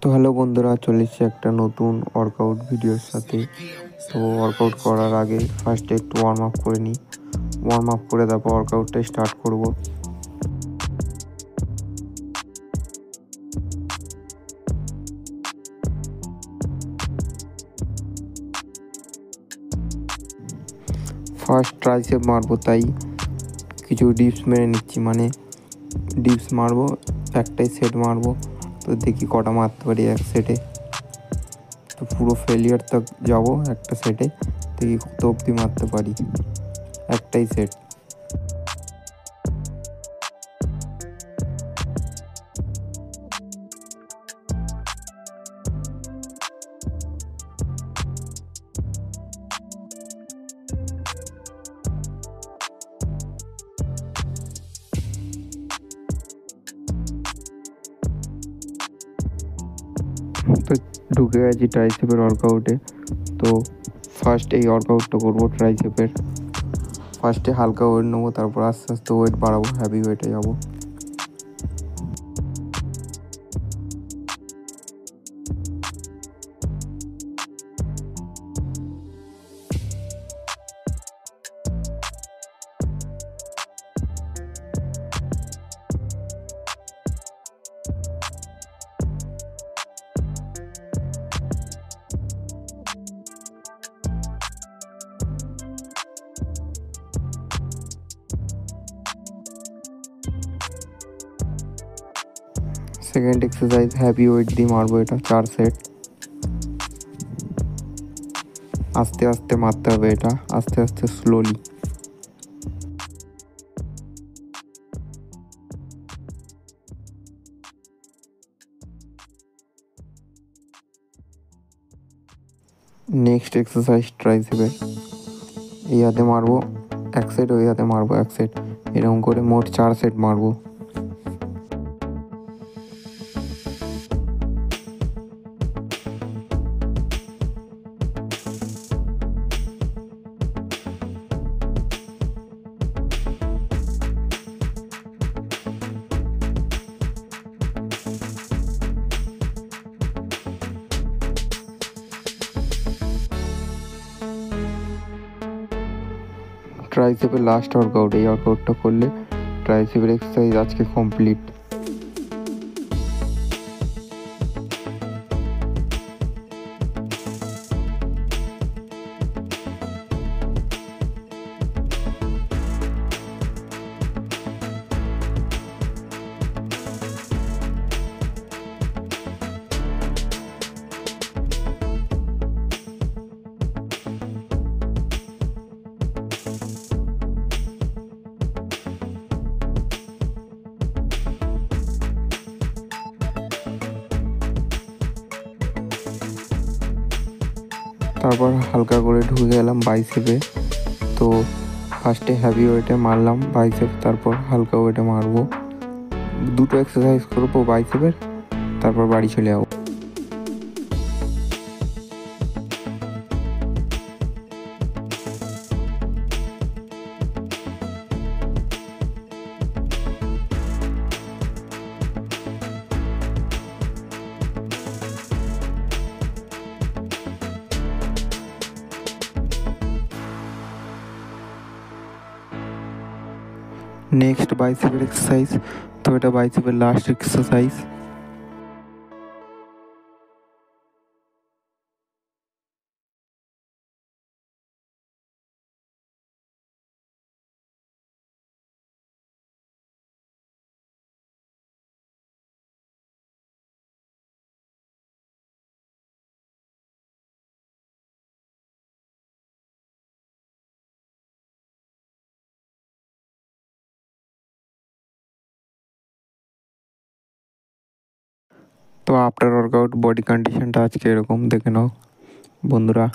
তো হ্যালো বন্ধুরা, চলে এসেছি একটা নতুন ওয়ার্কআউট ভিডিওর সাথে। তো ওয়ার্কআউট করার আগে ফার্স্টে একটু ওয়ার্ম আপ করে নিই। ওয়ার্ম আপ করে তারপর ওয়ার্কআউটটা স্টার্ট করব। ফার্স্ট ট্রাইসেপ মারবো, তাই কিছু ডিপস মেরে নিচ্ছি, মানে ডিপস মারবো, একটাই সেট মারবো। তো দেখি কটা মারতে পারি এক সেটে। তো পুরো ফেলিয়ার তক যাবো একটা সেটে, দেখি কত অবধি মারতে পারি একটাই সেট। তো ঢুকে গেছি ট্রাইসেপের ওয়ার্কআউটে। তো ফার্স্ট এই ওয়ার্কআউটটা করবো ট্রাইসেপের। ফার্স্টে হালকা ওয়েট নেবো, তারপর আস্তে আস্তে ওয়েট বাড়াবো, হ্যাভি ওয়েটে যাবো। সেকেন্ড এক্সারসাইজ হ্যাভি ওয়েট দিয়ে মারবো, এটা 4 সেট। আস্তে আস্তে মারতে হবে, এটা আস্তে আস্তে স্লোলি। Next exercise ট্রাইসেপের। এই হাতে মারবো এক সেট, ওই হাতে মারবো এক সেট, এরকম করে মোট 4 সেট মারবো। ট্রাইসেপের লাস্ট ওয়ার্কআউট, এই ওয়ার্কআউটটা করলে ট্রাইসেপের এক্সারসাইজ আজকে কমপ্লিট। তারপর হালকা করে ঢুকে গেলাম বাইসেপে। তো ফার্স্টে হ্যাভি ওয়েটে মারলাম বাইসেপ, তারপর হালকা ওয়েটে মারবো। দুটো এক্সারসাইজ করবো বাইসেপের, তারপর বাড়ি চলে যাবো। নেক্সট বাইসেপের এক্সারসাইজ। তো এটা বাইসেপের লাস্ট এক্সারসাইজ। তো আফটার ওয়ার্কআউট বডি কন্ডিশনটা আজকে এরকম, দেখে নাও বন্ধুরা।